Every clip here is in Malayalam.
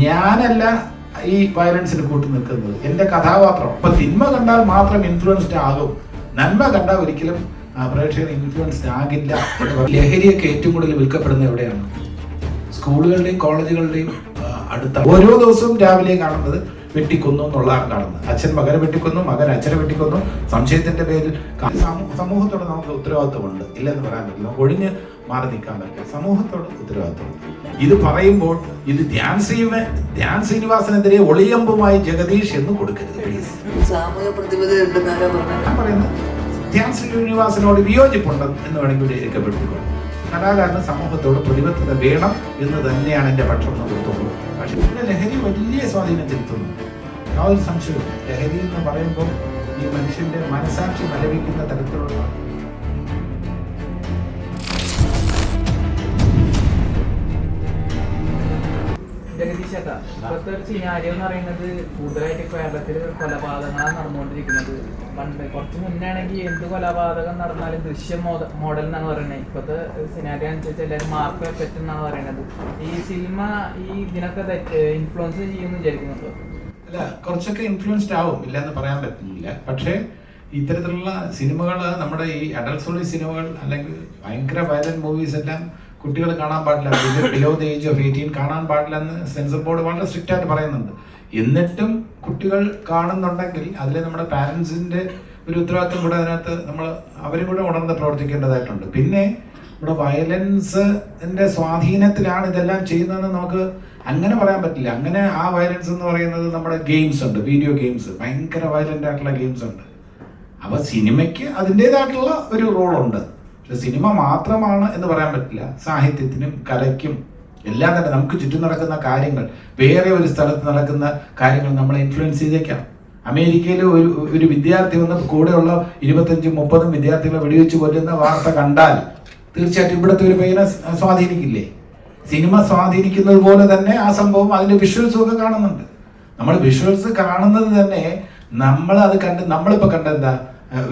ഞാനല്ല ഈ വയലൻസിന് കൂട്ടു നിൽക്കുന്നത്, എൻ്റെ കഥാപാത്രം. അപ്പൊ തിന്മ കണ്ടാൽ മാത്രം ഇൻഫ്ലുവൻസ്ഡ് ആകും, നന്മ കണ്ടാൽ ഒരിക്കലും പ്രേക്ഷകർ ഇൻഫ്ലുവൻസ്ഡ് ആകില്ല. ലഹരിയൊക്കെ ഏറ്റവും കൂടുതൽ വിൽക്കപ്പെടുന്നത് എവിടെയാണ്? സ്കൂളുകളുടെയും കോളേജുകളുടെയും അടുത്ത. ഓരോ ദിവസവും രാവിലെ കാണുന്നത് വെട്ടിക്കൊന്നു എന്നുള്ളതാണ് കാണുന്നത്. അച്ഛൻ മകനെ വെട്ടിക്കൊന്നു, മകൻ അച്ഛനെ വെട്ടിക്കൊന്നു. സംശയത്തിന്റെ പേരിൽ സമൂഹത്തോട് നമുക്ക് ഉത്തരവാദിത്വമുണ്ട്, ഇല്ലെന്ന് പറയാൻ പറ്റില്ല. നമുക്ക് ഒഴിഞ്ഞ് മാറി നിൽക്കാൻ പറ്റില്ല. സമൂഹത്തോട് ഉത്തരവാദിത്വമുണ്ട്. ഇത് പറയുമ്പോൾ ഇത് ധ്യാൻ ശ്രീനിവാസനെതിരെ ഒളിയമ്പുമായി ജഗദീഷ് എന്ന് കൊടുക്കരുത് പ്ലീസ്. സാമൂഹ്യ പ്രതിബദ്ധത ഞാൻ പറയുന്നത് ധ്യാൻ ശ്രീനിവാസനോട് വിയോജിപ്പുണ്ട് എന്ന് വേണമെങ്കിൽ രേഖപ്പെടുത്തിക്കൊള്ളു. കലാകാരന് സമൂഹത്തോട് പ്രതിബദ്ധത വേണം എന്ന് തന്നെയാണ് എൻ്റെ പക്ഷം എന്ന് കൊടുത്തോളൂ. പക്ഷെ ഇവിടെ ലഹരി വലിയ സ്വാധീനം ചെലുത്തുന്നു, യാതൊരു സംശയവും. ലഹരി എന്ന് പറയുമ്പോൾ ഈ മനുഷ്യന്റെ മനസാക്ഷി മരവിക്കുന്ന തരത്തിലുള്ള ജഗദീശേട്ടാ, ഇപ്പോഴത്തെ ഒരു സിനാരിയോ എന്ന് പറയുന്നത് കൂടുതലായിട്ട് കേരളത്തിൽ കൊലപാതകങ്ങളാണ് നടന്നുകൊണ്ടിരിക്കുന്നത്. പണ്ട് കുറച്ച് മുന്നേ ആണെങ്കിൽ എന്ത് കൊലപാതകം നടന്നാലും ദൃശ്യം മോഡൽ എന്നാണ് പറയുന്നത്. ഇപ്പോഴത്തെ സിനാരിയോ അനുസരിച്ച് എല്ലാവരും മാർക്ക് എഫക്റ്റ് എന്നാണ് പറയുന്നത്. ഈ സിനിമ ഈ ഇതിനൊക്കെ ഇൻഫ്ലുവൻസ് ചെയ്യുമെന്ന് വിചാരിക്കുന്നുണ്ടോ? അല്ല, കുറച്ചൊക്കെ ഇൻഫ്ലുവൻസ്ഡ് ആവും, ഇല്ലെന്ന് പറയാൻ പറ്റില്ല. പക്ഷേ ഇത്തരത്തിലുള്ള സിനിമകൾ, നമ്മുടെ ഈ അഡൾട്ട് സിനിമകൾ അല്ലെങ്കിൽ ഭയങ്കര വയലന്റ് മൂവീസ് എല്ലാം കുട്ടികൾ കാണാൻ പാടില്ല, ബിലോ ദ ഏജ് ഓഫ് 18 കാണാൻ പാടില്ല എന്ന് സെൻസർ ബോർഡ് വളരെ സ്ട്രിക്റ്റ് ആയിട്ട് പറയുന്നുണ്ട്. എന്നിട്ടും കുട്ടികൾ കാണുന്നുണ്ടെങ്കിൽ അതിൽ നമ്മുടെ പാരൻസിന്റെ ഒരു ഉത്തരവാദിത്വം കൂടെ അതിനകത്ത് അവരും കൂടെ ഉണർന്ന് പ്രവർത്തിക്കേണ്ടതായിട്ടുണ്ട്. പിന്നെ ഇവിടെ വയലൻസിന്റെ സ്വാധീനത്തിലാണ് ഇതെല്ലാം ചെയ്യുന്നതെന്ന് നമുക്ക് അങ്ങനെ പറയാൻ പറ്റില്ല. അങ്ങനെ ആ വയലൻസ് എന്ന് പറയുന്നത് നമ്മുടെ ഗെയിംസ് ഉണ്ട്, വീഡിയോ ഗെയിംസ്, ഭയങ്കര വയലന്റ് ആയിട്ടുള്ള ഗെയിംസ് ഉണ്ട്. അപ്പൊ സിനിമയ്ക്ക് അതിൻ്റെതായിട്ടുള്ള ഒരു റോളുണ്ട്. പക്ഷെ സിനിമ മാത്രമാണ് എന്ന് പറയാൻ പറ്റില്ല. സാഹിത്യത്തിനും കലയ്ക്കും എല്ലാം തന്നെ നമുക്ക് ചുറ്റും നടക്കുന്ന കാര്യങ്ങൾ, വേറെ ഒരു സ്ഥലത്ത് നടക്കുന്ന കാര്യങ്ങൾ നമ്മളെ ഇൻഫ്ലുവൻസ് ചെയ്തേക്കാം. അമേരിക്കയിൽ ഒരു വിദ്യാർത്ഥി വന്ന് കൂടെയുള്ള 25-30 വിദ്യാർത്ഥികളെ വെടിവെച്ച് കൊല്ലുന്ന വാർത്ത കണ്ടാൽ തീർച്ചയായിട്ടും ഇവിടുത്തെ ഒരു പയ്യനെ സ്വാധീനിക്കില്ലേ? സിനിമ സ്വാധീനിക്കുന്നത് പോലെ തന്നെ ആ സംഭവം അതിന്റെ വിഷ്വൽസും ഒക്കെ കാണുന്നുണ്ട്. നമ്മൾ വിഷ്വൽസ് കാണുന്നത് തന്നെ നമ്മളിപ്പോൾ കണ്ടെന്താ,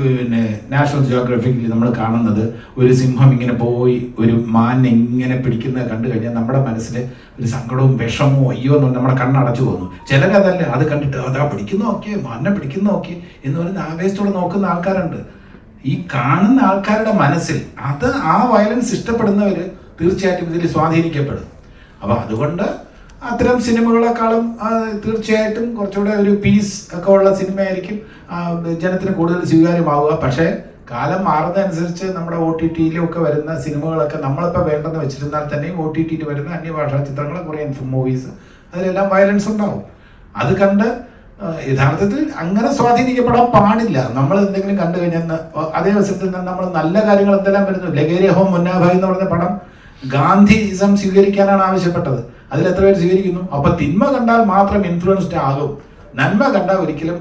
പിന്നെ നാഷണൽ ജിയോഗ്രഫിക്കിൽ നമ്മൾ കാണുന്നത് ഒരു സിംഹം ഇങ്ങനെ പോയി ഒരു മാനിനെ ഇങ്ങനെ പിടിക്കുന്നത് കണ്ടു കഴിഞ്ഞാൽ നമ്മുടെ മനസ്സിൽ ഒരു സങ്കടവും വിഷമവും അയ്യോ എന്ന് നമ്മുടെ കണ്ണടച്ചു പോകുന്നു. ചിലരതല്ല, അത് കണ്ടിട്ട് അതാ പിടിക്കുന്നു നോക്കിയേ, മാനിനെ പിടിക്കുന്നു നോക്കി എന്ന് പറയുന്ന ആവേശത്തോടെ നോക്കുന്ന ആൾക്കാരുണ്ട്. ഈ കാണുന്ന ആൾക്കാരുടെ മനസ്സിൽ ആ വയലൻസ് ഇഷ്ടപ്പെടുന്നവർ തീർച്ചയായിട്ടും ഇതിൽ സ്വാധീനിക്കപ്പെടും. അപ്പൊ അതുകൊണ്ട് അത്തരം സിനിമകളെക്കാളും തീർച്ചയായിട്ടും കുറച്ചുകൂടെ ഒരു പീസ് ഒക്കെ ഉള്ള സിനിമയായിരിക്കും ജനത്തിന് കൂടുതൽ സ്വീകാര്യമാവുക. പക്ഷേ കാലം മാറുന്നതനുസരിച്ച് നമ്മുടെ OTT-യിലും ഒക്കെ വരുന്ന സിനിമകളൊക്കെ നമ്മളിപ്പോൾ വേണ്ടെന്ന് വെച്ചിരുന്നാൽ തന്നെയും OTT-യിൽ വരുന്ന അന്യഭാഷാ ചിത്രങ്ങൾ, കൊറിയൻ മൂവീസ്, അതിലെല്ലാം വയലൻസ് ഉണ്ടാവും. അത് കണ്ട് യഥാർത്ഥത്തിൽ അങ്ങനെ സ്വാധീനിക്കപ്പെടാൻ പാടില്ല. നമ്മൾ എന്തെങ്കിലും കണ്ടു കഴിഞ്ഞാൽ അതേ അവസരത്തിൽ നമ്മൾ നല്ല കാര്യങ്ങൾ എന്തെല്ലാം വരുന്നു. ലഗേരിയ ഹോം മുന്നാഭായി എന്ന് പറഞ്ഞ പടം ഗാന്ധിസം സ്വീകരിക്കാനാണ് ആവശ്യപ്പെട്ടത്. അതിൽ എത്ര പേര് സ്വീകരിക്കുന്നു? അപ്പൊ തിന്മ കണ്ടാൽ മാത്രം ഇൻഫ്ലുവൻസ്ഡ് ആകും, നന്മ കണ്ടാൽ ഒരിക്കലും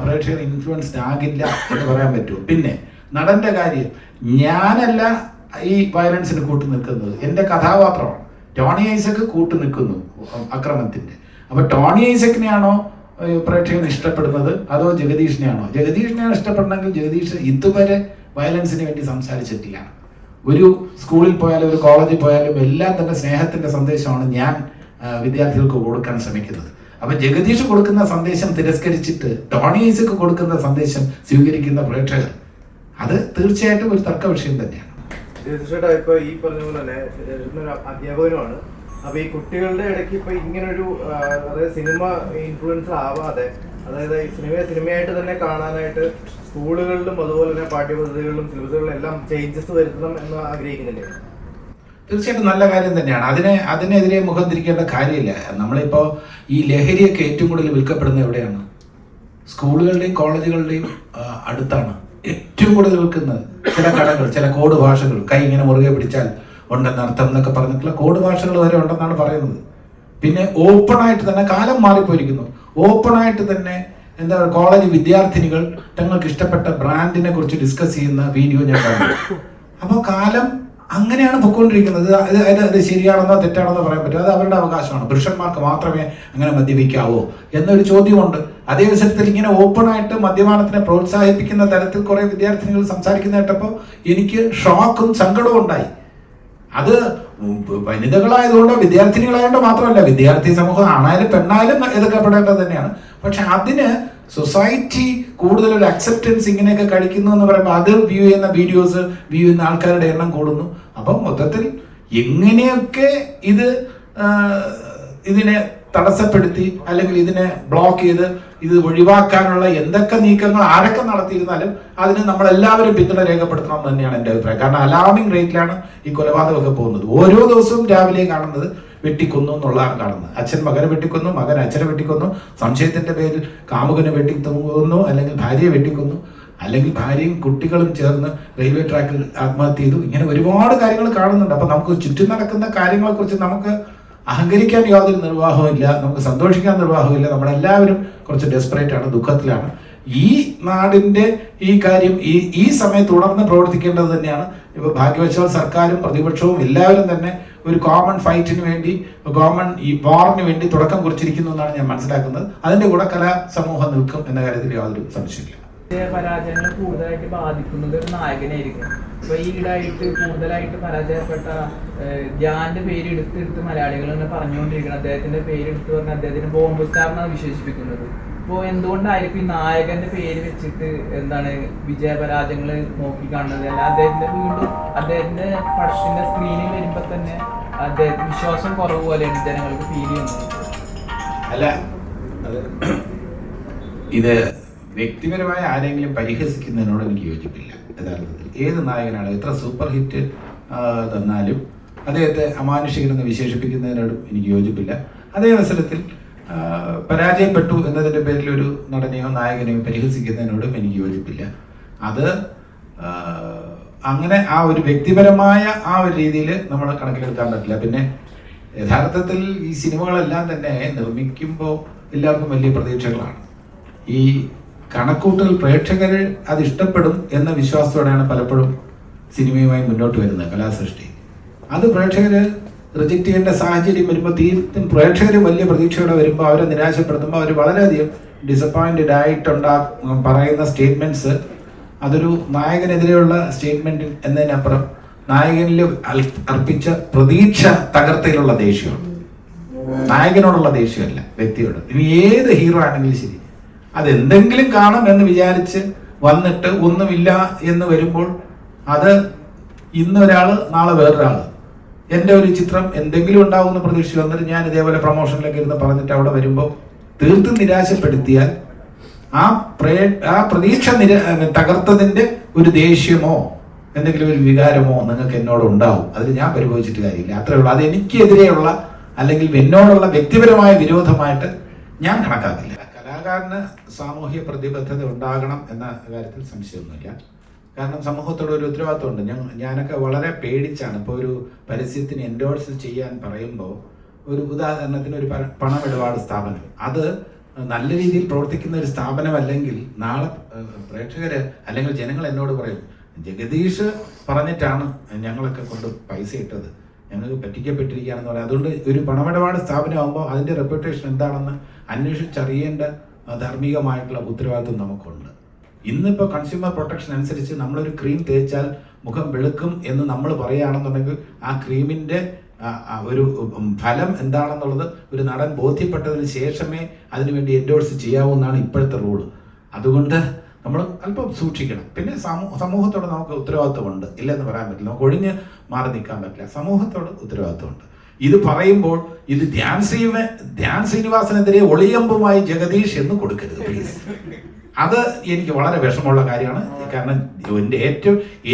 പ്രേക്ഷകർ ഇൻഫ്ലുവൻസ്ഡ് ആകില്ല എന്ന് പറയാൻ പറ്റുമോ? പിന്നെ നടന്റെ കാര്യം, ഞാനല്ല ഈ വയലൻസിന് കൂട്ടു നിൽക്കുന്നത്, എൻ്റെ കഥാപാത്രമാണ്. ടോണി ഐസക് കൂട്ടു നിൽക്കുന്നു അക്രമത്തിന്റെ. അപ്പൊ ടോണി ഐസക്കിനെയാണോ പ്രേക്ഷകർ ഇഷ്ടപ്പെടുന്നത് അതോ ജഗദീഷിനെയാണോ? ജഗദീഷിനെയാണ് ഇഷ്ടപ്പെടണമെങ്കിൽ ജഗദീഷ് ഇതുവരെ വയലൻസിന് വേണ്ടി സംസാരിച്ചിട്ടില്ല. ഒരു സ്കൂളിൽ പോയാലും ഒരു കോളേജിൽ പോയാലും എല്ലാം തന്നെ സ്നേഹത്തിന്റെ സന്ദേശമാണ് ഞാൻ വിദ്യാർത്ഥികൾക്ക് കൊടുക്കാൻ ശ്രമിക്കുന്നത്. അപ്പൊ ജഗദീഷ് കൊടുക്കുന്ന സന്ദേശം തിരസ്കരിച്ചിട്ട് ടോണി ഐസക് കൊടുക്കുന്ന സന്ദേശം സ്വീകരിക്കുന്ന പ്രേക്ഷകർ, അത് തീർച്ചയായിട്ടും ഒരു തർക്ക വിഷയം തന്നെയാണ്. തീർച്ചയായിട്ടും ഇപ്പൊ ഈ പറഞ്ഞ പോലെ തന്നെ അധ്യാപകനുമാണ്. അപ്പൊ ഈ കുട്ടികളുടെ ഇടയ്ക്ക് ഇപ്പൊ ഇങ്ങനൊരു അതായത് സിനിമ ഇൻഫ്ലുവൻസർ ആവാതെ, അതായത് സിനിമയായിട്ട് തന്നെ കാണാനായിട്ട് സ്കൂളുകളിലും അതുപോലെ തന്നെ പാഠ്യപദ്ധതികളിലും സിലബസുകളിലും എല്ലാം ചേഞ്ചസ് വരുത്തണം എന്ന് ആഗ്രഹിക്കുന്നില്ലേ? തീർച്ചയായിട്ടും നല്ല കാര്യം തന്നെയാണ്. അതിനെതിരെ മുഖം തിരിക്കേണ്ട കാര്യമില്ല. നമ്മളിപ്പോൾ ഈ ലഹരിയൊക്കെ ഏറ്റവും കൂടുതൽ വിൽക്കപ്പെടുന്നത് എവിടെയാണ്? സ്കൂളുകളുടെയും കോളേജുകളുടെയും അടുത്താണ് ഏറ്റവും കൂടുതൽ വിൽക്കുന്നത്. ചില കടകൾ, ചില കോഡ് ഭാഷകൾ, കൈ ഇങ്ങനെ മുറുകെ പിടിച്ചാൽ ഉണ്ടെന്ന് അർത്ഥം എന്നൊക്കെ പറഞ്ഞിട്ടുള്ള കോഡ് ഭാഷകൾ വരെ ഉണ്ടെന്നാണ് പറയുന്നത്. പിന്നെ ഓപ്പണായിട്ട് തന്നെ, കാലം മാറിപ്പോയിരിക്കുന്നു, ഓപ്പണായിട്ട് തന്നെ എന്താ പറയുക, കോളേജ് വിദ്യാർത്ഥിനികൾ തങ്ങൾക്ക് ഇഷ്ടപ്പെട്ട ബ്രാൻഡിനെ കുറിച്ച് ഡിസ്കസ് ചെയ്യുന്ന വീഡിയോ ഞാൻ കണ്ടു. അപ്പോൾ കാലം അങ്ങനെയാണ് പൊയ്ക്കൊണ്ടിരിക്കുന്നത്. അത് ശരിയാണെന്നോ തെറ്റാണെന്നോ പറയാൻ പറ്റും, അത് അവരുടെ അവകാശമാണ്. പുരുഷന്മാർക്ക് മാത്രമേ അങ്ങനെ മദ്യപിക്കാവോ എന്നൊരു ചോദ്യമുണ്ട്. അതേ അവസരത്തിൽ ഇങ്ങനെ ഓപ്പണായിട്ട് മദ്യപാനത്തിനെ പ്രോത്സാഹിപ്പിക്കുന്ന തരത്തിൽ കുറെ വിദ്യാർത്ഥിനികൾ സംസാരിക്കുന്ന കേട്ടപ്പോൾ എനിക്ക് ഷോക്കും സങ്കടവും ഉണ്ടായി. അത് വനിതകളായതുകൊണ്ടോ വിദ്യാർത്ഥിനികളായതുകൊണ്ടോ മാത്രമല്ല, വിദ്യാർത്ഥി സമൂഹം ആണായാലും പെണ്ണായാലും എതിർക്കപ്പെടേണ്ടത് തന്നെയാണ്. പക്ഷെ അതിന് സൊസൈറ്റി കൂടുതൽ ഒരു അക്സെപ്റ്റൻസ് ഇങ്ങനെയൊക്കെ കഴിക്കുന്നു എന്ന് പറയുമ്പോൾ അത് വ്യൂ ചെയ്യുന്ന വീഡിയോസ് വ്യൂ ചെയ്യുന്ന ആൾക്കാരുടെ എണ്ണം കൂടുന്നു. അപ്പം മൊത്തത്തിൽ എങ്ങനെയൊക്കെ ഇതിനെ തടസ്സപ്പെടുത്തി അല്ലെങ്കിൽ ഇതിനെ ബ്ലോക്ക് ചെയ്ത് ഇത് ഒഴിവാക്കാനുള്ള എന്തൊക്കെ നീക്കങ്ങൾ ആരൊക്കെ നടത്തിയിരുന്നാലും അതിന് നമ്മളെല്ലാവരും പിന്തുണ രേഖപ്പെടുത്തണം എന്ന് തന്നെയാണ് എൻ്റെ അഭിപ്രായം. കാരണം അലാമിംഗ് റേറ്റിലാണ് ഈ കൊലപാതകമൊക്കെ പോകുന്നത്. ഓരോ ദിവസവും രാവിലെ കാണുന്നത് വെട്ടിക്കൊന്നു എന്നുള്ളതാണ് കാണുന്നത്. അച്ഛൻ മകനെ വെട്ടിക്കൊന്നു, മകൻ അച്ഛനെ വെട്ടിക്കൊന്നു, സംശയത്തിന്റെ പേരിൽ കാമുകനെ വെട്ടിക്കൊന്നു, അല്ലെങ്കിൽ ഭാര്യയെ വെട്ടിക്കൊന്നു, അല്ലെങ്കിൽ ഭാര്യയും കുട്ടികളും ചേർന്ന് റെയിൽവേ ട്രാക്കിൽ ആത്മഹത്യ ചെയ്തു. ഇങ്ങനെ ഒരുപാട് കാര്യങ്ങൾ കാണുന്നുണ്ട്. അപ്പൊ നമുക്ക് ചുറ്റും നടക്കുന്ന കാര്യങ്ങളെ കുറിച്ച് നമുക്ക് അഹങ്കരിക്കാൻ യാതൊരു നിർവാഹവും ഇല്ല, നമുക്ക് സന്തോഷിക്കാൻ നിർവാഹമില്ല. നമ്മളെല്ലാവരും കുറച്ച് ഡെസ്പറേറ്റ് ആണ്, ദുഃഖത്തിലാണ്. ഈ നാടിന്റെ ഈ കാര്യം ഈ സമയത്ത് തുടർന്ന് പ്രവർത്തിക്കേണ്ടത് തന്നെയാണ്. ഇപ്പൊ ഭാഗ്യവശാൽ സർക്കാരും പ്രതിപക്ഷവും എല്ലാവരും തന്നെ ഒരു കോമൺ ഫൈറ്റിന് വേണ്ടി, കോമൺ ഈ വാറിന് വേണ്ടി തുടക്കം കുറിച്ചിരിക്കുന്നു എന്നാണ് ഞാൻ മനസ്സിലാക്കുന്നത്. അതിന്റെ കൂടെ കലാ സമൂഹം നിൽക്കും എന്ന കാര്യത്തിൽ യാതൊരു സംശയമില്ല. പരാജയങ്ങൾ കൂടുതലായിട്ട് ബാധിക്കുന്നത് ഒരു നായകനായിരിക്കും. അപ്പൊ ഈയിടായിട്ട് കൂടുതലായിട്ട് പരാജയപ്പെട്ട ധ്യാന്റെ പേര് എടുത്ത് മലയാളികൾ തന്നെ പറഞ്ഞുകൊണ്ടിരിക്കണം. അദ്ദേഹത്തിന്റെ പേര് എടുത്ത് പറഞ്ഞ അദ്ദേഹത്തിന് ബോംബ് സ്റ്റാർ എന്നാണ് വിശേഷിപ്പിക്കുന്നത്. അപ്പോൾ എന്തുകൊണ്ടായിരിക്കും ഈ നായകന്റെ പേര് വെച്ചിട്ട് എന്താണ് വിജയപരാജയങ്ങൾ നോക്കി കാണുന്നത്? അല്ല അദ്ദേഹത്തിന്റെ വീണ്ടും അദ്ദേഹത്തിന്റെ പടത്തിന്റെ സ്ക്രീനിൽ വരുമ്പോ തന്നെ അദ്ദേഹത്തിന് വിശ്വാസം കുറവ് പോലെയാണ് ജനങ്ങൾക്ക് ഫീൽ ചെയ്യുന്നത്. അല്ല, ഇത് വ്യക്തിപരമായ ആരെങ്കിലും പരിഹസിക്കുന്നതിനോട് എനിക്ക് യോജിപ്പില്ല. യഥാർത്ഥത്തിൽ ഏത് നായകനാണ് എത്ര സൂപ്പർ ഹിറ്റ് തന്നാലും അദ്ദേഹത്തെ അമാനുഷികരെന്ന് വിശേഷിപ്പിക്കുന്നതിനോടും എനിക്ക് യോജിപ്പില്ല. അതേ അവസരത്തിൽ പരാജയപ്പെട്ടു എന്നതിൻ്റെ പേരിൽ ഒരു നടനെയോ നായകനെയോ പരിഹസിക്കുന്നതിനോടും എനിക്ക് യോജിപ്പില്ല. അത് അങ്ങനെ ആ ഒരു വ്യക്തിപരമായ ആ ഒരു രീതിയിൽ നമ്മൾ കണക്കിലെടുക്കാൻ പറ്റില്ല. പിന്നെ യഥാർത്ഥത്തിൽ ഈ സിനിമകളെല്ലാം തന്നെ നിർമ്മിക്കുമ്പോൾ എല്ലാവർക്കും വലിയ പ്രതീക്ഷകളാണ്. ഈ കണക്കൂട്ടൽ പ്രേക്ഷകർ അത് ഇഷ്ടപ്പെടും എന്ന വിശ്വാസത്തോടെയാണ് പലപ്പോഴും സിനിമയുമായി മുന്നോട്ട് വരുന്നത്, കലാസൃഷ്ടി. അത് പ്രേക്ഷകർ റിജക്റ്റ് ചെയ്യേണ്ട സാഹചര്യം വരുമ്പോൾ തീർത്തും പ്രേക്ഷകർ വലിയ പ്രതീക്ഷയോടെ വരുമ്പോൾ അവരെ നിരാശപ്പെടുത്തുമ്പോൾ അവർ വളരെയധികം ഡിസപ്പോയിന്റഡ് പറയുന്ന സ്റ്റേറ്റ്മെന്റ്സ് അതൊരു നായകനെതിരെയുള്ള സ്റ്റേറ്റ്മെന്റ് എന്നതിനപ്പുറം നായകനിൽ അർപ്പിച്ച പ്രതീക്ഷ തകർത്തയിലുള്ള ദേഷ്യമാണ്. നായകനോടുള്ള ദേഷ്യമല്ല, വ്യക്തിയോട്. ഇനി ഏത് ഹീറോ ആണെങ്കിലും ശരി, അതെന്തെങ്കിലും കാണും എന്ന് വിചാരിച്ച് വന്നിട്ട് ഒന്നുമില്ല എന്ന് വരുമ്പോൾ അത് ഇന്നൊരാള് നാളെ വേറൊരാള് എൻ്റെ ഒരു ചിത്രം എന്തെങ്കിലും ഉണ്ടാവുമെന്ന് പ്രതീക്ഷിച്ച് വന്നിട്ട് ഞാൻ ഇതേപോലെ പ്രൊമോഷനിലൊക്കെ ഇരുന്ന് പറഞ്ഞിട്ട് അവിടെ വരുമ്പോൾ തീർത്തും നിരാശപ്പെടുത്തിയാൽ ആ പ്രതീക്ഷ തകർത്തതിന്റെ ഒരു ദേഷ്യമോ എന്തെങ്കിലും ഒരു വികാരമോ നിങ്ങൾക്ക് എന്നോട് ഉണ്ടാവും. അതിൽ ഞാൻ പരിഭവിച്ചിട്ട് കാര്യമില്ല, അത്രേ ഉള്ളൂ. അത് എനിക്കെതിരെയുള്ള അല്ലെങ്കിൽ എന്നോടുള്ള വ്യക്തിപരമായ വിരോധമായിട്ട് ഞാൻ കണക്കാക്കില്ല. കലാകാരന് സാമൂഹ്യ പ്രതിബദ്ധത ഉണ്ടാകണം എന്ന കാര്യത്തിൽ സംശയമൊന്നുമില്ല. കാരണം സമൂഹത്തോട് ഒരു ഉത്തരവാദിത്വമുണ്ട്. ഞാനൊക്കെ വളരെ പേടിച്ചാണ് ഇപ്പോൾ ഒരു പരസ്യത്തിന് എൻഡോഴ്സ് ചെയ്യാൻ പറയുമ്പോൾ, ഒരു ഉദാഹരണത്തിന് ഒരു പണമിടപാട് സ്ഥാപനം, അത് നല്ല രീതിയിൽ പ്രവർത്തിക്കുന്ന ഒരു സ്ഥാപനമല്ലെങ്കിൽ നാളെ പ്രേക്ഷകര് അല്ലെങ്കിൽ ജനങ്ങൾ എന്നോട് പറയും, ജഗദീഷ് പറഞ്ഞിട്ടാണ് ഞങ്ങളൊക്കെ കൊണ്ട് പൈസ ഇട്ടത്, ഞങ്ങൾക്ക് പറ്റിക്കപ്പെട്ടിരിക്കുകയാണെന്ന് പറയാം. അതുകൊണ്ട് ഒരു പണമിടപാട് സ്ഥാപനമാകുമ്പോൾ അതിൻ്റെ റെപ്യൂട്ടേഷൻ എന്താണെന്ന് അന്വേഷിച്ചറിയേണ്ട ധാർമ്മികമായിട്ടുള്ള ഉത്തരവാദിത്വം നമുക്കുണ്ട്. ഇന്നിപ്പോൾ കൺസ്യൂമർ പ്രൊട്ടക്ഷൻ അനുസരിച്ച് നമ്മളൊരു ക്രീം തേച്ചാൽ മുഖം വെളുക്കും എന്ന് നമ്മൾ പറയുകയാണെന്നുണ്ടെങ്കിൽ ആ ക്രീമിൻ്റെ ഒരു ഫലം എന്താണെന്നുള്ളത് ഒരു നടൻ ബോധ്യപ്പെട്ടതിന് ശേഷമേ അതിനുവേണ്ടി എൻഡോഴ്സ് ചെയ്യാവൂ എന്നാണ് ഇപ്പോഴത്തെ റൂള്. അതുകൊണ്ട് നമ്മൾ അല്പം സൂക്ഷിക്കണം. പിന്നെ സമൂഹത്തോട് നമുക്ക് ഉത്തരവാദിത്വമുണ്ട്, ഇല്ലെന്ന് പറയാൻ പറ്റില്ല. നമുക്ക് ഒഴിഞ്ഞ് മാറി നിൽക്കാൻ പറ്റില്ല. സമൂഹത്തോട് ഉത്തരവാദിത്വമുണ്ട്. ഇത് പറയുമ്പോൾ ഇത് ധ്യാൻ ശ്രീനിവാസനെതിരെ ഒളിയമ്പുമായി ജഗദീഷ് എന്ന് കൊടുക്കരുത് പ്ലീസ്. അത് എനിക്ക് വളരെ വിഷമമുള്ള കാര്യമാണ്. കാരണം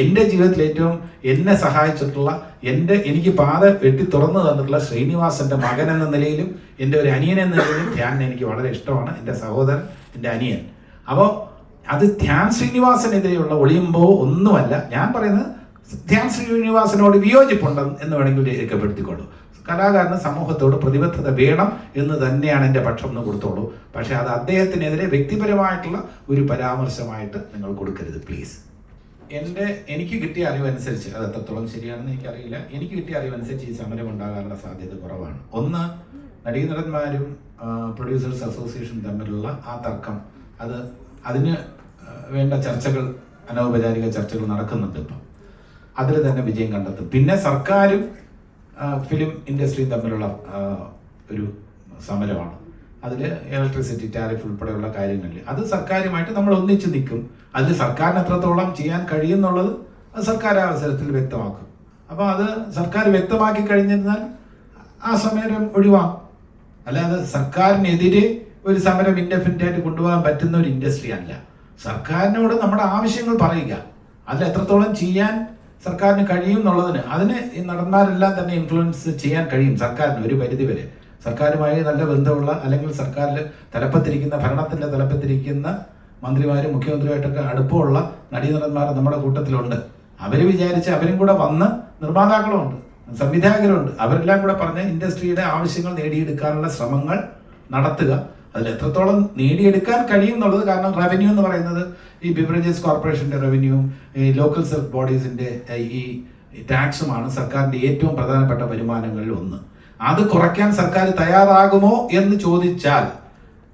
എൻ്റെ ജീവിതത്തിൽ ഏറ്റവും എന്നെ സഹായിച്ചിട്ടുള്ള എനിക്ക് പാത വെട്ടി തുറന്നു തന്നിട്ടുള്ള ശ്രീനിവാസന്റെ മകൻ എന്ന നിലയിലും എൻ്റെ ഒരു അനിയൻ എന്ന നിലയിലും ധ്യാൻ എനിക്ക് വളരെ ഇഷ്ടമാണ്. എൻ്റെ സഹോദരൻ, എൻ്റെ അനിയൻ. അപ്പോൾ അത് ധ്യാൻ ശ്രീനിവാസനെതിരെയുള്ള ഒളിയുമ്പോ ഒന്നുമല്ല. ഞാൻ പറയുന്നത് ധ്യാൻ ശ്രീനിവാസനോട് വിയോജിപ്പുണ്ട് എന്ന് വേണമെങ്കിൽ രേഖപ്പെടുത്തിക്കൊള്ളൂ. കലാകാരന് സമൂഹത്തോട് പ്രതിബദ്ധത വേണം എന്ന് തന്നെയാണ് എൻ്റെ പക്ഷം എന്ന് കൊടുത്തോളൂ. പക്ഷെ അത് അദ്ദേഹത്തിനെതിരെ വ്യക്തിപരമായിട്ടുള്ള ഒരു പരാമർശമായിട്ട് നിങ്ങൾ കൊടുക്കരുത് പ്ലീസ്. എനിക്ക് കിട്ടിയ അറിവനുസരിച്ച്, അത് എത്രത്തോളം ശരിയാണെന്ന് എനിക്കറിയില്ല, എനിക്ക് കിട്ടിയ അറിവനുസരിച്ച് ഈ സമരം ഉണ്ടാകാനുള്ള സാധ്യത കുറവാണ്. ഒന്ന്, നടീനടന്മാരും പ്രൊഡ്യൂസേഴ്സ് അസോസിയേഷൻ തമ്മിലുള്ള ആ തർക്കം, അതിന് വേണ്ട ചർച്ചകൾ, അനൗപചാരിക ചർച്ചകൾ നടക്കുന്നുണ്ട് ഇപ്പം. അതിൽ തന്നെ വിജയം കണ്ടെത്തും. പിന്നെ സർക്കാരും ഫിലിം ഇൻഡസ്ട്രിയും തമ്മിലുള്ള ഒരു സമരമാണ്. അതിൽ ഇലക്ട്രിസിറ്റി ടാരിഫ് ഉൾപ്പെടെയുള്ള കാര്യങ്ങളിൽ അത് സർക്കാരുമായിട്ട് നമ്മൾ ഒന്നിച്ച് നിൽക്കും. അതിൽ സർക്കാരിന് എത്രത്തോളം ചെയ്യാൻ കഴിയുന്നുള്ളത് അത് സർക്കാർ അവസരത്തിൽ വ്യക്തമാക്കും. അപ്പോൾ അത് സർക്കാർ വ്യക്തമാക്കി കഴിഞ്ഞിരുന്നാൽ ആ സമരം ഒഴിവാക്കും. അല്ലാതെ സർക്കാരിനെതിരെ ഒരു സമരം ഇൻഡെഫിനിറ്റായിട്ട് കൊണ്ടുപോകാൻ പറ്റുന്ന ഒരു ഇൻഡസ്ട്രി അല്ല. സർക്കാരിനോട് നമ്മുടെ ആവശ്യങ്ങൾ പറയുക, അതിൽ എത്രത്തോളം ചെയ്യാൻ സർക്കാരിന് കഴിയും എന്നുള്ളതിന് അതിന് നടന്മാരെല്ലാം തന്നെ ഇൻഫ്ലുവൻസ് ചെയ്യാൻ കഴിയും സർക്കാരിന് ഒരു പരിധി വരെ. സർക്കാരുമായി നല്ല ബന്ധമുള്ള അല്ലെങ്കിൽ സർക്കാരിൽ തലപ്പത്തിരിക്കുന്ന ഭരണത്തിന്റെ തലപ്പത്തിരിക്കുന്ന മന്ത്രിമാരും മുഖ്യമന്ത്രിയുമായിട്ടൊക്കെ അടുപ്പമുള്ള നടീനടന്മാർ നമ്മുടെ കൂട്ടത്തിലുണ്ട്. അവർ വിചാരിച്ച് അവരും കൂടെ വന്ന് നിർമ്മാതാക്കളുമുണ്ട്, സംവിധായകരുണ്ട്, അവരെല്ലാം കൂടെ പറഞ്ഞ് ഇൻഡസ്ട്രിയുടെ ആവശ്യങ്ങൾ നേടിയെടുക്കാനുള്ള ശ്രമങ്ങൾ നടത്തുക. അതിൽ എത്രത്തോളം നേടിയെടുക്കാൻ കഴിയും എന്നുള്ളത്, കാരണം റവന്യൂ എന്ന് പറയുന്നത് ഈ ബിവറേജസ് കോർപ്പറേഷന്റെ റവന്യൂവും ഈ ലോക്കൽ സെൽഫ് ബോഡീസിന്റെ ഈ ടാക്സുമാണ് സർക്കാരിന്റെ ഏറ്റവും പ്രധാനപ്പെട്ട വരുമാനങ്ങളിൽ ഒന്ന്. അത് കുറയ്ക്കാൻ സർക്കാർ തയ്യാറാകുമോ എന്ന് ചോദിച്ചാൽ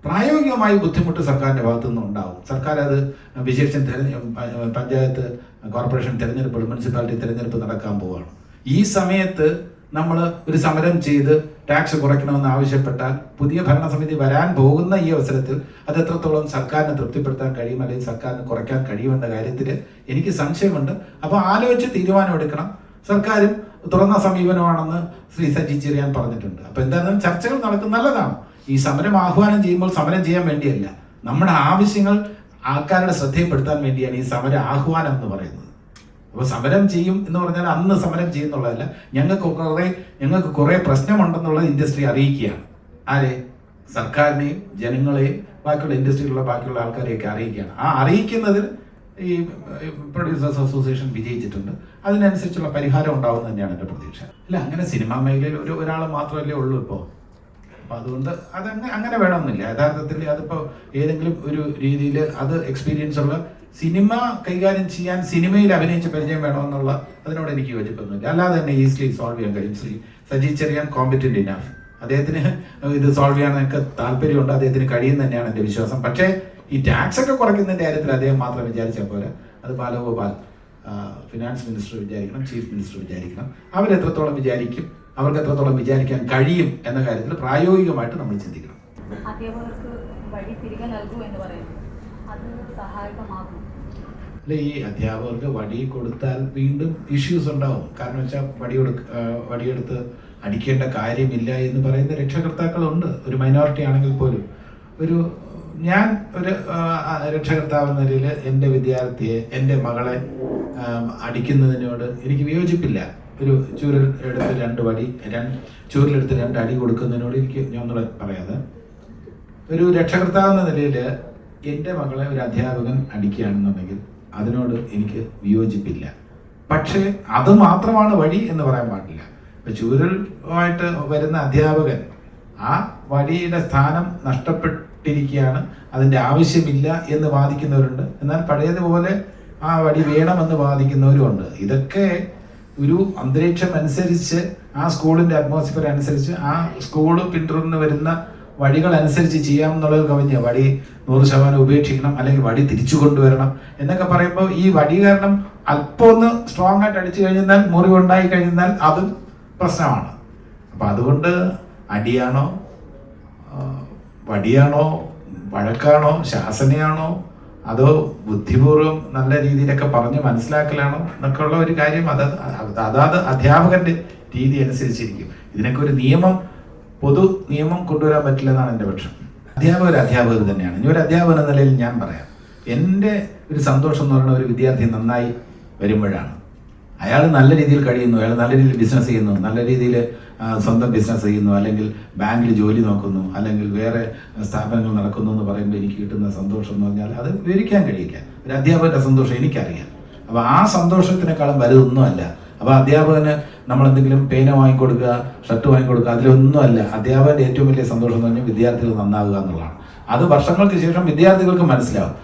പ്രായോഗികമായി ബുദ്ധിമുട്ട് സർക്കാരിന്റെ ഭാഗത്തു നിന്ന് ഉണ്ടാവും. സർക്കാർ അത് വിശേഷം പഞ്ചായത്ത് കോർപ്പറേഷൻ തെരഞ്ഞെടുപ്പ്, മുനിസിപ്പാലിറ്റി തെരഞ്ഞെടുപ്പ് നടക്കാൻ പോവുകയാണ്. ഈ സമയത്ത് നമ്മൾ ഒരു സമരം ചെയ്ത് ടാക്സ് കുറയ്ക്കണമെന്ന് ആവശ്യപ്പെട്ടാൽ പുതിയ ഭരണസമിതി വരാൻ പോകുന്ന ഈ അവസരത്തിൽ അത് എത്രത്തോളം സർക്കാരിനെ തൃപ്തിപ്പെടുത്താൻ കഴിയും അല്ലെങ്കിൽ സർക്കാരിന് കുറയ്ക്കാൻ കഴിയുമെന്ന കാര്യത്തിൽ എനിക്ക് സംശയമുണ്ട്. അപ്പോൾ ആലോചിച്ച് തീരുമാനമെടുക്കണം. സർക്കാരും തുറന്ന സമീപനമാണെന്ന് ശ്രീ സജി ചെറിയാൻ പറഞ്ഞിട്ടുണ്ട്. അപ്പോൾ എന്തായാലും ചർച്ചകൾ നടക്കുന്ന നല്ലതാണ്. ഈ സമരം ആഹ്വാനം ചെയ്യുമ്പോൾ സമരം ചെയ്യാൻ വേണ്ടിയല്ല, നമ്മുടെ ആവശ്യങ്ങൾ ആൾക്കാരുടെ ശ്രദ്ധയിൽപ്പെടുത്താൻ വേണ്ടിയാണ് ഈ സമര ആഹ്വാനം എന്ന് പറയുന്നത്. അപ്പോൾ സമരം ചെയ്യും എന്ന് പറഞ്ഞാൽ അന്ന് സമരം ചെയ്യുന്നുള്ളതല്ല, ഞങ്ങൾക്ക് കുറേ പ്രശ്നമുണ്ടെന്നുള്ളത് ഇൻഡസ്ട്രി അറിയിക്കുകയാണ്. ആരെ? സർക്കാരിനെയും ജനങ്ങളെയും ബാക്കിയുള്ള ഇൻഡസ്ട്രിയിലുള്ള ബാക്കിയുള്ള ആൾക്കാരെയൊക്കെ അറിയിക്കുകയാണ്. ആ അറിയിക്കുന്നതിൽ ഈ പ്രൊഡ്യൂസേഴ്സ് അസോസിയേഷൻ വിജയിച്ചിട്ടുണ്ട്. അതിനനുസരിച്ചുള്ള പരിഹാരം ഉണ്ടാവും തന്നെയാണ് എൻ്റെ പ്രതീക്ഷ. അല്ല, അങ്ങനെ സിനിമാ മേഖലയിൽ ഒരാൾ മാത്രമല്ലേ ഉള്ളൂ ഇപ്പോൾ. അപ്പോൾ അതുകൊണ്ട് അങ്ങനെ വേണമെന്നില്ല. യഥാർത്ഥത്തിൽ അതിപ്പോൾ ഏതെങ്കിലും ഒരു രീതിയിൽ അത് എക്സ്പീരിയൻസ് ഉള്ള സിനിമ കൈകാര്യം ചെയ്യാൻ സിനിമയിൽ അഭിനയിച്ച പരിചയം വേണമെന്നുള്ള അതിനോട് എനിക്ക് യോജിപ്പൊന്നുമില്ല. അല്ലാതെ തന്നെ ഈസിലി സോൾവ് ചെയ്യാൻ കഴിയും. ശ്രീ സജി ചെറിയാൻ കോമ്പറ്റന്റ് ഇനാഫ്, അദ്ദേഹത്തിന് ഇത് സോൾവ് ചെയ്യാനൊക്കെ താല്പര്യമുണ്ട്, അദ്ദേഹത്തിന് കഴിയും തന്നെയാണ് എൻ്റെ വിശ്വാസം. പക്ഷേ ഈ ടാക്സ് ഒക്കെ കുറയ്ക്കുന്നതിൻ്റെ കാര്യത്തിൽ അദ്ദേഹം മാത്രം വിചാരിച്ചാൽ പോലെ അത് ബാലഗോപാൽ ഫിനാൻസ് മിനിസ്റ്റർ വിചാരിക്കണം, ചീഫ് മിനിസ്റ്റർ വിചാരിക്കണം. അവരെത്രത്തോളം വിചാരിക്കും, അവർക്ക് എത്രത്തോളം വിചാരിക്കാൻ കഴിയും എന്ന കാര്യത്തിൽ പ്രായോഗികമായിട്ട് നമ്മൾ ചിന്തിക്കണം. അധ്യാപകർക്ക് വഴി തിരികെ നൽകൂ എന്ന് പറയുന്നത് അത് സഹായകമാകും. അല്ല, ഈ അധ്യാപകർക്ക് വടി കൊടുത്താൽ വീണ്ടും ഇഷ്യൂസ് ഉണ്ടാവും. കാരണം വെച്ചാൽ വടിയെടുത്ത് അടിക്കേണ്ട കാര്യമില്ല എന്ന് പറയുന്ന രക്ഷകർത്താക്കളുണ്ട്, ഒരു മൈനോറിറ്റി ആണെങ്കിൽ പോലും. ഞാൻ ഒരു രക്ഷകർത്താവ് എന്ന നിലയിൽ എൻ്റെ വിദ്യാർത്ഥിയെ, എൻ്റെ മകളെ അടിക്കുന്നതിനോട് എനിക്ക് വിയോജിപ്പില്ല. ഒരു ചൂരിലെടുത്ത് രണ്ട് അടി കൊടുക്കുന്നതിനോട് ഞാൻ ഒന്നുകൂടെ പറയാതെ, ഒരു രക്ഷകർത്താവ് എന്ന നിലയിൽ എൻ്റെ മകളെ ഒരു അധ്യാപകൻ അടിക്കുകയാണെന്നുണ്ടെങ്കിൽ അതിനോട് എനിക്ക് വിയോജിപ്പില്ല. പക്ഷേ അത് മാത്രമാണ് വഴി എന്ന് പറയാൻ പാടില്ല. ഇപ്പം ചൂരലുമായിട്ട് വരുന്ന അധ്യാപകൻ ആ വടിയുടെ സ്ഥാനം നഷ്ടപ്പെട്ടിരിക്കുകയാണ്, അതിൻ്റെ ആവശ്യമില്ല എന്ന് വാദിക്കുന്നവരുണ്ട്. എന്നാൽ പഴയതുപോലെ ആ വടി വേണമെന്ന് വാദിക്കുന്നവരുമുണ്ട്. ഇതൊക്കെ ഒരു അന്തരീക്ഷം അനുസരിച്ച്, ആ സ്കൂളിൻ്റെ അറ്റ്മോസ്ഫിയർ അനുസരിച്ച്, ആ സ്കൂള് പിന്തുടർന്ന് വരുന്ന വഴികൾ അനുസരിച്ച് ചെയ്യാമെന്നുള്ളത് കവിഞ്ഞ വടി 100% ഉപേക്ഷിക്കണം അല്ലെങ്കിൽ വടി തിരിച്ചു കൊണ്ടുവരണം എന്നൊക്കെ പറയുമ്പോൾ ഈ വടി കാരണം അല്പം ഒന്ന് സ്ട്രോങ് ആയിട്ട് അടിച്ചു കഴിഞ്ഞാൽ, മുറിവുണ്ടായി കഴിഞ്ഞാൽ അതും പ്രശ്നമാണ്. അപ്പം അതുകൊണ്ട് അടിയാണോ, വടിയാണോ, വഴക്കാണോ, ശാസനയാണോ, അതോ ബുദ്ധിപൂർവ്വം നല്ല രീതിയിലൊക്കെ പറഞ്ഞ് മനസ്സിലാക്കലാണോ എന്നൊക്കെ ഉള്ള ഒരു കാര്യം അതാത് അധ്യാപകന്റെ രീതി അനുസരിച്ചിരിക്കും. ഇതിനൊക്കെ ഒരു പൊതു നിയമം കൊണ്ടുവരാൻ പറ്റില്ലെന്നാണ് എൻ്റെ പക്ഷം. അധ്യാപകർ തന്നെയാണ്. ഇനി ഒരു അധ്യാപകൻ എന്ന നിലയിൽ ഞാൻ പറയാം, എൻ്റെ ഒരു സന്തോഷം എന്ന് പറയുന്ന ഒരു വിദ്യാർത്ഥി നന്നായി വരുമ്പോഴാണ്. അയാൾ നല്ല രീതിയിൽ കഴിയുന്നു, അയാൾ നല്ല രീതിയിൽ ബിസിനസ് ചെയ്യുന്നു, നല്ല രീതിയിൽ സ്വന്തം ബിസിനസ് ചെയ്യുന്നു, അല്ലെങ്കിൽ ബാങ്കിൽ ജോലി നോക്കുന്നു, അല്ലെങ്കിൽ വേറെ സ്ഥാപനങ്ങൾ നടക്കുന്നു എന്ന് പറയുമ്പോൾ എനിക്ക് കിട്ടുന്ന സന്തോഷം എന്ന് പറഞ്ഞാൽ അത് വിവരിക്കാൻ കഴിയില്ല. ഒരു അധ്യാപകൻ്റെ സന്തോഷം എനിക്കറിയാം. അപ്പോൾ ആ സന്തോഷത്തിനേക്കാളും വലുതൊന്നുമല്ല. അപ്പോൾ അധ്യാപകന് നമ്മളെന്തെങ്കിലും പേന വാങ്ങിക്കൊടുക്കുക, ഷർട്ട് വാങ്ങിക്കൊടുക്കുക, അതിലൊന്നുമല്ല. അധ്യാപകൻ്റെ ഏറ്റവും വലിയ സന്തോഷം എന്ന് പറഞ്ഞാൽ വിദ്യാർത്ഥികൾ നന്നാവുക എന്നുള്ളതാണ്. അത് വർഷങ്ങൾക്ക് ശേഷം വിദ്യാർത്ഥികൾക്ക് മനസ്സിലാവും.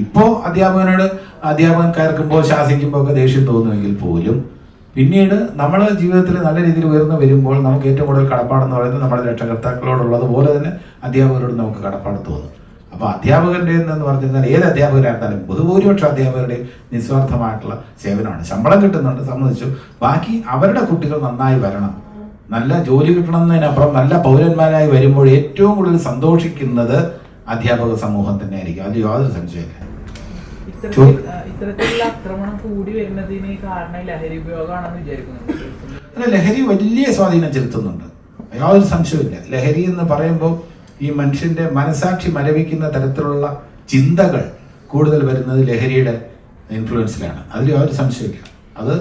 ഇപ്പോൾ അധ്യാപകൻ കയർക്കുമ്പോൾ ശാസിക്കുമ്പോൾ ഒക്കെ ദേഷ്യം തോന്നുമെങ്കിൽ പോലും പിന്നീട് നമ്മുടെ ജീവിതത്തിൽ നല്ല രീതിയിൽ ഉയർന്നു വരുമ്പോൾ നമുക്ക് ഏറ്റവും കൂടുതൽ കടപ്പാടെന്ന് പറയുന്നത് നമ്മുടെ രക്ഷകർത്താക്കളോടുള്ളത് പോലെ തന്നെ അധ്യാപകരോട് നമുക്ക് കടപ്പാട് തോന്നും. അപ്പോൾ അധ്യാപകൻ്റെ എന്ന് പറഞ്ഞിരുന്നാൽ ഏത് അധ്യാപകരായിരുന്നാലും ബഹുഭൂരിപക്ഷ അധ്യാപകരുടെ നിസ്വാർത്ഥമായിട്ടുള്ള സേവനമാണ്. ശമ്പളം കിട്ടുന്നുണ്ട്, സമ്മതിച്ചു. ബാക്കി അവരുടെ കുട്ടികൾ നന്നായി വരണം, നല്ല ജോലി കിട്ടണമെന്നതിനപ്പുറം നല്ല പൗരന്മാരായി വരുമ്പോൾ ഏറ്റവും കൂടുതൽ സന്തോഷിക്കുന്നത് അധ്യാപക സമൂഹം തന്നെ ആയിരിക്കും. അത് യാതൊരു സംശയമില്ല. ഇത്തരത്തിലുള്ള ആക്രമണം കൂടി വരുന്നതിന് കാരണം ലഹരി ഉപയോഗമാണെന്ന് വിചാരിക്കുന്നുണ്ട്. അല്ല, ലഹരി വലിയ സ്വാധീനം ചെലുത്തുന്നുണ്ട്, യാതൊരു സംശയമില്ല. ലഹരി എന്ന് പറയുമ്പോൾ ഈ മനുഷ്യന്റെ മനസാക്ഷി മരവിക്കുന്ന തരത്തിലുള്ള ചിന്തകൾ കൂടുതൽ വരുന്നത് ലഹരിയുടെ ഇൻഫ്ലുവൻസിലാണ്. അതിൽ യാതൊരു സംശയമില്ല. അത്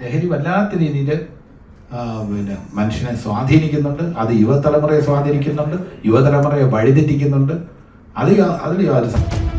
ലഹരി വല്ലാത്ത രീതിയിൽ പിന്നെ മനുഷ്യനെ സ്വാധീനിക്കുന്നുണ്ട്. അത് യുവതലമുറയെ സ്വാധീനിക്കുന്നുണ്ട്, യുവതലമുറയെ വഴിതെറ്റിക്കുന്നുണ്ട്. അതിൽ യാതൊരു സംശയം